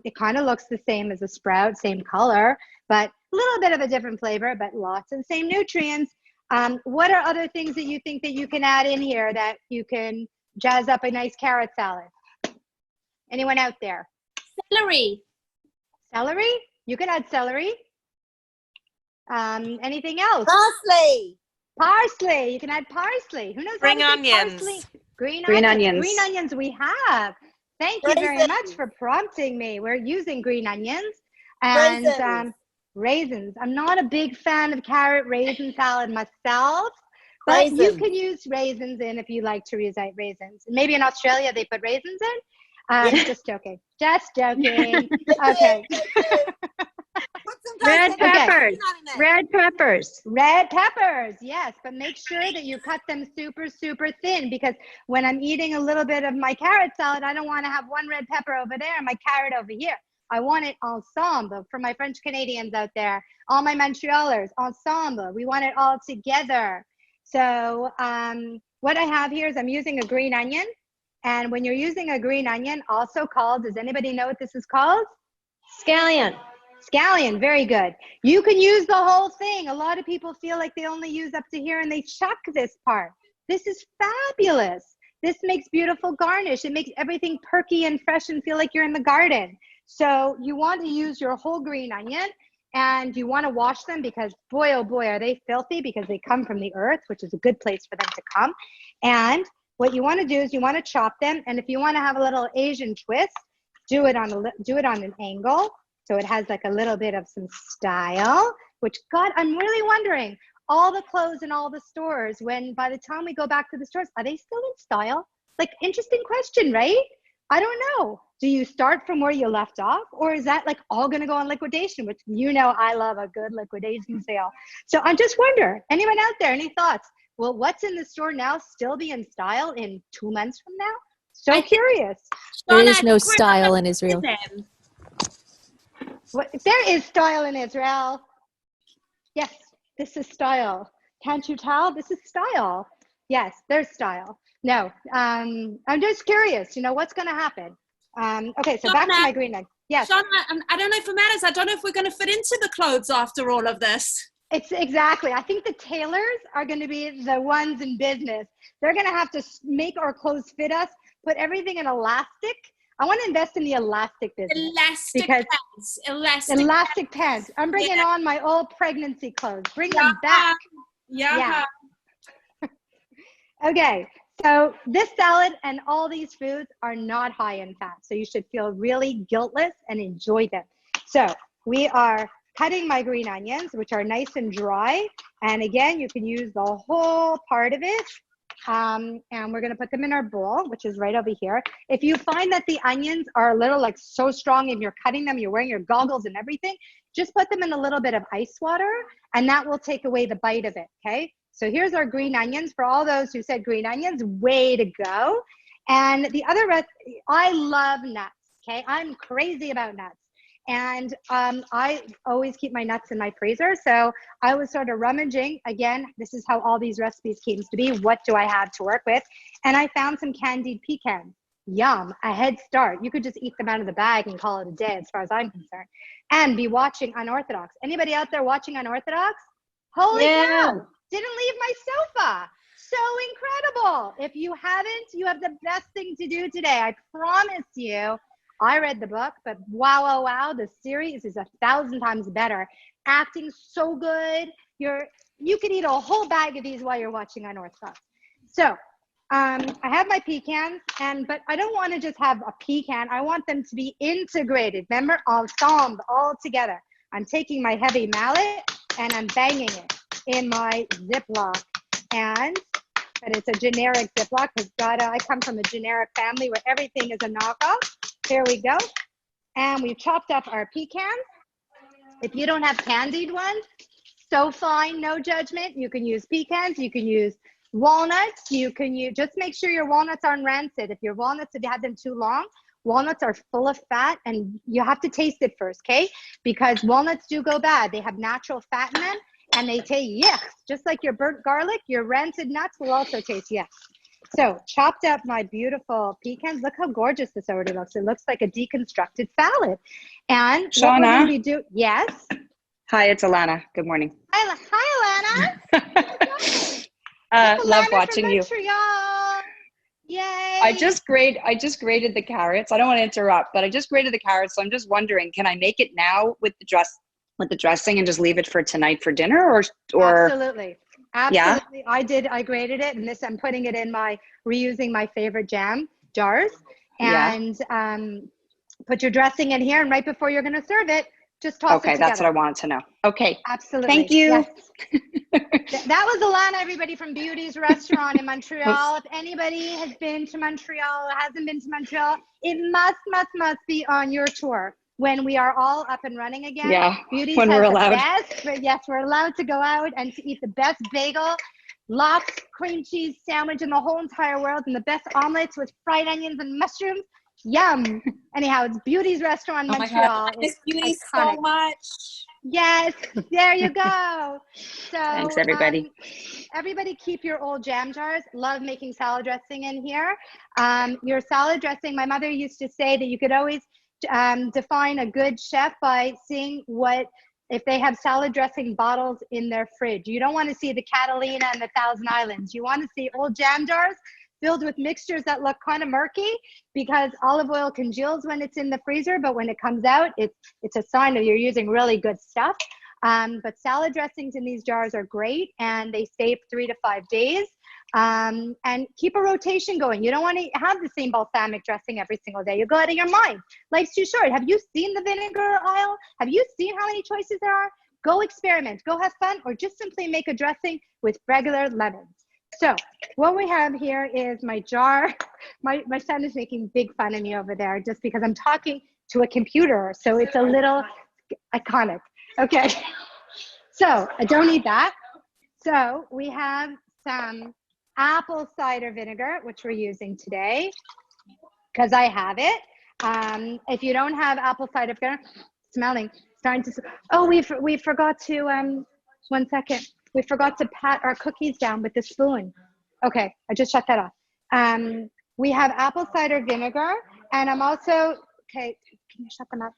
it kind of looks the same as a sprout, same color, but a little bit of a different flavor, but lots of the same nutrients. What are other things that you think that you can add in here that you can jazz up a nice carrot salad? Anyone out there? Celery. Celery? You can add celery. Anything else? Parsley. You can add parsley. Who knows? Spring onions. Parsley? Green onions. Green onions we have. Thank you very much for prompting me. We're using green onions and raisins. I'm not a big fan of carrot raisin salad myself, but you can use raisins in if you like to use raisins. Maybe in Australia they put raisins in. Just joking. Okay. Red peppers. Red peppers, yes, but make sure that you cut them super, super thin, because when I'm eating a little bit of my carrot salad, I don't want to have one red pepper over there and my carrot over here. I want it ensemble. For my French Canadians out there, all my Montrealers, ensemble. We want it all together. So what I have here is I'm using a green onion. And when you're using a green onion, also called, does anybody know what this is called? scallion. Scallion, very good. You can use the whole thing. A lot of people feel like they only use up to here and they chuck this part. This is fabulous. This makes beautiful garnish. It makes everything perky and fresh and feel like you're in the garden. So you want to use your whole green onion, and you want to wash them because boy, oh boy, are they filthy, because they come from the earth, which is a good place for them to come. And what you want to do is you want to chop them. And if you want to have a little Asian twist, do it on an angle. So it has like a little bit of some style, which, God, I'm really wondering, all the clothes in all the stores, when by the time we go back to the stores, are they still in style? Like, interesting question, right? I don't know. Do you start from where you left off, or is that like all going to go on liquidation, which, you know, I love a good liquidation sale. So I just wonder, anyone out there, any thoughts? Will what's in the store now still be in style in 2 months from now? So curious. There is no style in Israel. What, there is style in Israel. Yes, this is style. Can't you tell? This is style. Yes, there's style. No, I'm just curious, you know, what's going to happen? Okay, so back to my green egg. Yes. Shawna, I don't know if it matters. I don't know if we're going to fit into the clothes after all of this. It's exactly. I think the tailors are going to be the ones in business. They're going to have to make our clothes fit us, put everything in elastic. I want to invest in the elastic business. Elastic pants. I'm bringing on my old pregnancy clothes. Bring them back. Yeah. Okay. So this salad and all these foods are not high in fat. So you should feel really guiltless and enjoy them. So we are cutting my green onions, which are nice and dry. And again, you can use the whole part of it. And we're going to put them in our bowl, which is right over here. If you find that the onions are a little like so strong and you're cutting them, you're wearing your goggles and everything, just put them in a little bit of ice water, and that will take away the bite of it. Okay. So here's our green onions. For all those who said green onions, way to go. And the other rest, I love nuts. Okay. I'm crazy about nuts. And I always keep my nuts in my freezer. So I was sort of rummaging. Again, this is how all these recipes came to be. What do I have to work with? And I found some candied pecans. Yum, a head start. You could just eat them out of the bag and call it a day as far as I'm concerned. And be watching Unorthodox. Anybody out there watching Unorthodox? Holy cow, didn't leave my sofa. So incredible. If you haven't, you have the best thing to do today. I promise you. I read the book, but wow, the series is 1,000 times better. Acting so good. You could eat a whole bag of these while you're watching Unorthodox. So I have my pecans, but I don't want to just have a pecan. I want them to be integrated. Remember, ensemble, all together. I'm taking my heavy mallet and I'm banging it in my Ziploc. But it's a generic Ziploc because I come from a generic family where everything is a knockoff. Here we go. And we've chopped up our pecans. If you don't have candied ones, so fine, no judgment. You can use pecans, you can use walnuts, just make sure your walnuts aren't rancid. If your walnuts, if you had them too long, walnuts are full of fat and you have to taste it first, okay? Because walnuts do go bad. They have natural fat in them and they taste yuck. Just like your burnt garlic, your rancid nuts will also taste yuck. So chopped up my beautiful pecans. Look how gorgeous this already looks. It looks like a deconstructed salad. And Shawna? what we're going to be doing, yes? Hi, it's Alana. Good morning. Hi, Alana. Love watching you. Montreal. Yay. I just grated the carrots. I don't want to interrupt, but I just grated the carrots. So I'm just wondering, can I make it now with the dressing and just leave it for tonight for dinner or Absolutely. Absolutely. Yeah? I grated it, and I'm putting it in reusing my favorite jam jars. And put your dressing in here, and right before you're going to serve it, just toss it together. Okay, that's what I wanted to know. Okay. Absolutely. Thank you. Yes. That was Alana, everybody, from Beauty's Restaurant in Montreal. If anybody has been to Montreal or hasn't been to Montreal, it must be on your tour. When we are all up and running again, Beauty's when we're allowed. Yes, we're allowed to go out and to eat the best bagel, lox, cream cheese sandwich in the whole entire world, and the best omelets with fried onions and mushrooms. Yum. Anyhow, it's Beauty's Restaurant in Montreal. It's Beauty so much. Yes, there you go. So thanks, everybody. Everybody keep your old jam jars. Love making salad dressing in here. Your salad dressing, my mother used to say that you could always define a good chef by seeing if they have salad dressing bottles in their fridge. You don't want to see the Catalina and the Thousand Islands. You want to see old jam jars filled with mixtures that look kind of murky because olive oil congeals when it's in the freezer, but when it comes out, it's a sign that you're using really good stuff. But salad dressings in these jars are great, and they stay 3 to 5 days. And keep a rotation going. You don't want to have the same balsamic dressing every single day. You go out of your mind. Life's too short. Have you seen the vinegar aisle? Have you seen how many choices there are? Go experiment, go have fun, or just simply make a dressing with regular lemons. So what we have here is my jar. My son is making big fun of me over there just because I'm talking to a computer. So it's a little iconic. Okay. So I don't need that. So we have some apple cider vinegar, which we're using today because I have it. If you don't have apple cider vinegar, starting to, oh, we forgot to, 1 second. We forgot to pat our cookies down with the spoon. Okay, I just shut that off. We have apple cider vinegar, and I'm also, okay, can you shut them up?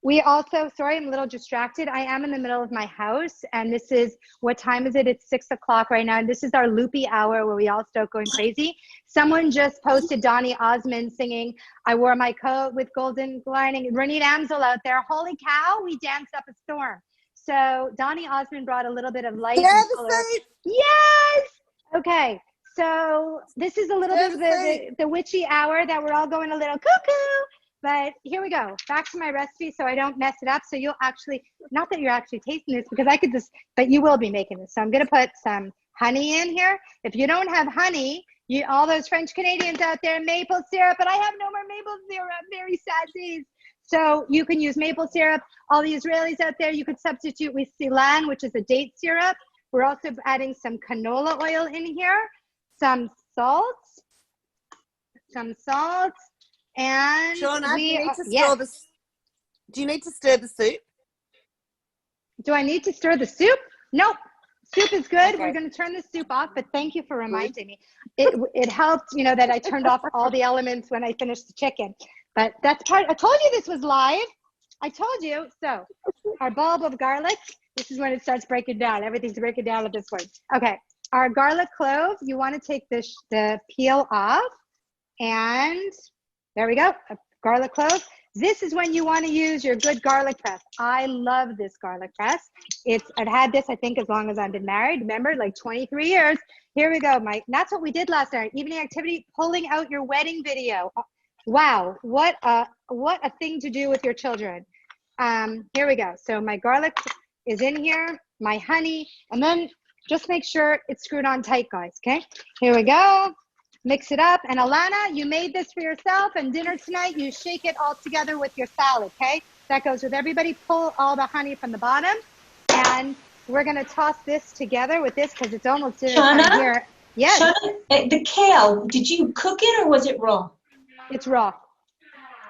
We also, sorry, I'm a little distracted. I am in the middle of my house, and this is, what time is it? It's 6 o'clock right now, and this is our loopy hour where we all start going crazy. Someone just posted Donny Osmond singing, I wore my coat with golden lining. Renee Damsel out there, holy cow, we danced up a storm. So Donny Osmond brought a little bit of light and color. Yes! Okay, so this is a little bit of the witchy hour that we're all going a little cuckoo. But here we go, back to my recipe so I don't mess it up. So you'll actually, not that you're actually tasting this because I could just, but you will be making this. So I'm gonna put some honey in here. If you don't have honey, all those French Canadians out there, maple syrup, but I have no more maple syrup, very sad days. So you can use maple syrup. All the Israelis out there, you could substitute with silan, which is a date syrup. We're also adding some canola oil in here, some salt, and Shawna, do you need to yes. Do you need to stir the soup? Do I need to stir the soup? Nope. Soup is good. Okay. We're going to turn the soup off, but thank you for reminding me. It helped, that I turned off all the elements when I finished the chicken. But that's part, I told you this was live. I told you. So our bulb of garlic, this is when it starts breaking down. Everything's breaking down at this point. Okay. Our garlic clove, you want to take the peel off, and there we go, a garlic clove. This is when you want to use your good garlic press. I love this garlic press. I've had this, I think, as long as I've been married. Remember, like 23 years. Here we go, Mike. That's what we did last night. Evening activity, pulling out your wedding video. Wow, what a thing to do with your children. Here we go. So my garlic is in here, my honey, and then just make sure it's screwed on tight, guys, okay? Here we go. Mix it up. And Alana, you made this for yourself, and dinner tonight, you shake it all together with your salad, okay? That goes with everybody. Pull all the honey from the bottom, and we're gonna toss this together with this because it's almost dinner time here. Yes. Shawna, the kale, did you cook it or was it raw? It's raw.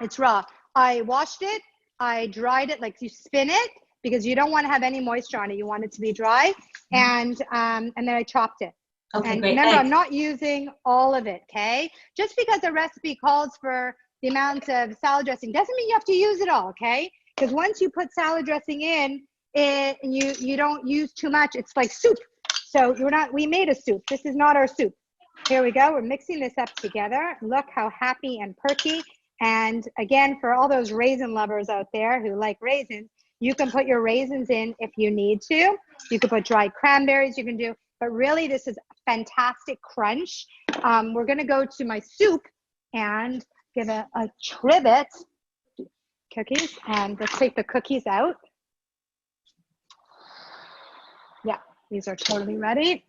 It's raw. I washed it. I dried it, like you spin it because you don't want to have any moisture on it. You want it to be dry, and then I chopped it. Okay, and great. remember, Thanks. I'm not using all of it, okay? Just because the recipe calls for the amount of salad dressing doesn't mean you have to use it all, okay? Because once you put salad dressing in, and you don't use too much, it's like soup. So we made a soup. This is not our soup. Here we go. We're mixing this up together. Look how happy and perky. And again, for all those raisin lovers out there who like raisins, you can put your raisins in if you need to. You can put dried cranberries, you can do, but really this is fantastic crunch. We're gonna go to my soup and give a trivet cookies, and let's take the cookies out. Yeah, these are totally ready.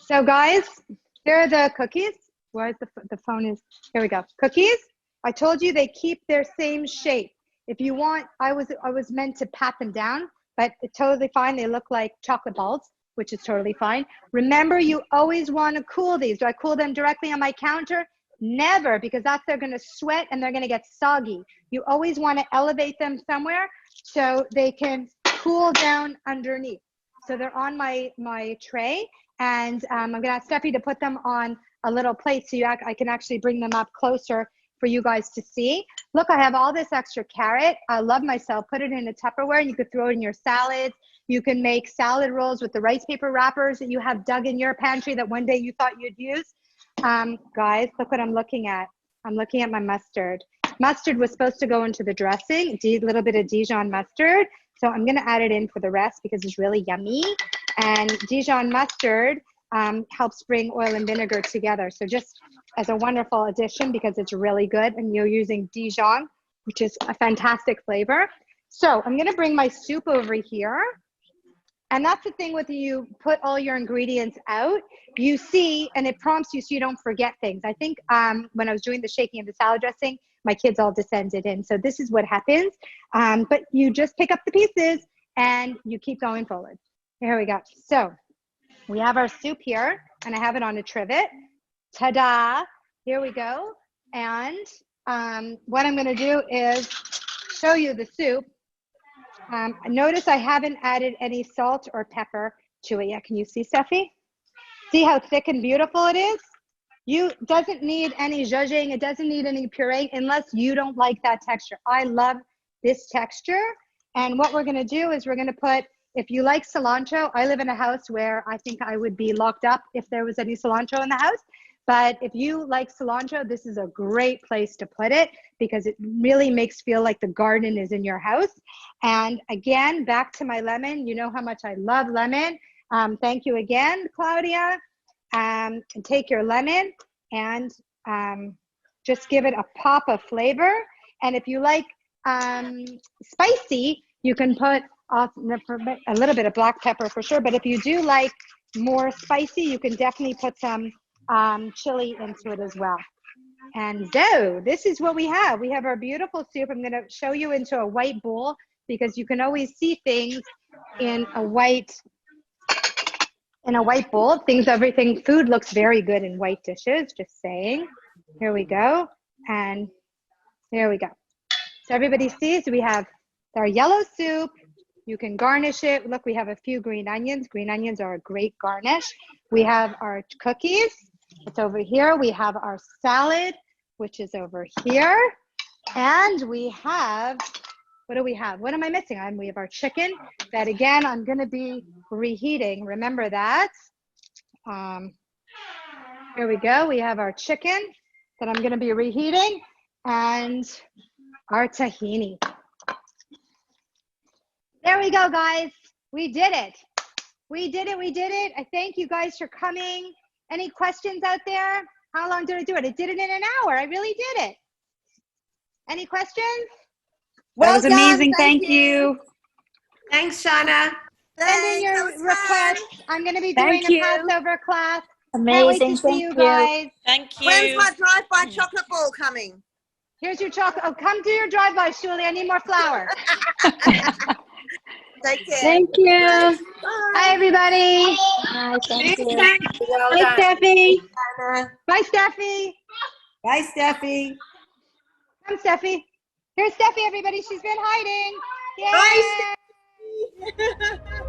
So guys, here are the cookies. Where's the phone is? Here we go. Cookies. I told you they keep their same shape. If you want, I was meant to pat them down, but it's totally fine. They look like chocolate balls, which is totally fine. Remember, you always want to cool these. Do I cool them directly on my counter? Never, because they're going to sweat and they're going to get soggy. You always want to elevate them somewhere so they can cool down underneath. So they're on my tray, and I'm going to ask Steffi to put them on a little plate so I can actually bring them up closer for you guys to see. Look, I have all this extra carrot. I love myself. Put it in a Tupperware, and you could throw it in your salads. You can make salad rolls with the rice paper wrappers that you have dug in your pantry that one day you thought you'd use. Guys, look what I'm looking at. I'm looking at my mustard. Mustard was supposed to go into the dressing, a little bit of Dijon mustard. So I'm gonna add it in for the rest because it's really yummy. And Dijon mustard helps bring oil and vinegar together. So just as a wonderful addition because it's really good and you're using Dijon, which is a fantastic flavor. So I'm gonna bring my soup over here. And that's the thing with you put all your ingredients out, you see, and it prompts you so you don't forget things. I think when I was doing the shaking of the salad dressing, my kids all descended in. So this is what happens. But you just pick up the pieces and you keep going forward. Here we go. So we have our soup here and I have it on a trivet. Ta-da, here we go. And what I'm gonna do is show you the soup. Notice I haven't added any salt or pepper to it yet. Can you see, Steffi? See how thick and beautiful it is? Doesn't need any zhuzhing. It doesn't need any puree unless you don't like that texture. I love this texture. And what we're gonna do is we're gonna put, if you like cilantro, I live in a house where I think I would be locked up if there was any cilantro in the house. But if you like cilantro, this is a great place to put it because it really makes feel like the garden is in your house. And again, back to my lemon. You know how much I love lemon. Thank you again, Claudia. And take your lemon and just give it a pop of flavor. And if you like spicy, you can put a little bit of black pepper for sure. But if you do like more spicy, you can definitely put some chili into it as well. And so this is what we have. We have our beautiful soup. I'm going to show you into a white bowl because you can always see things in a white bowl. Food looks very good in white dishes, just saying. Here we go. And there we go. So everybody sees we have our yellow soup. You can garnish it. Look, we have a few green onions. Green onions are a great garnish. We have our cookies. It's over here. We have our salad, which is over here. And we have, what do we have? What am I missing? We have our chicken that, again, I'm going to be reheating. Remember that. Here we go. We have our chicken that I'm going to be reheating and our tahini. There we go, guys. We did it. We did it. We did it. I thank you guys for coming. Any questions out there? How long did I do it? I did it in an hour. I really did it. Any questions? That was amazing. Thank you. Thanks, Shawna. Send in your requests. I'm going to be doing a Passover class. Amazing. Can't wait to see you guys. Thank you. When's my drive-by chocolate ball coming? Here's your chocolate. Oh, come do your drive-by, Shuli. I need more flour. Take care. Thank you. Bye. Hi, everybody. Bye, thank you. Well Bye, done. Steffi. Bye, Steffi. Bye, Steffi. Come, Steffi. Here's Steffi, everybody. She's been hiding. Yay. Bye, Steffi.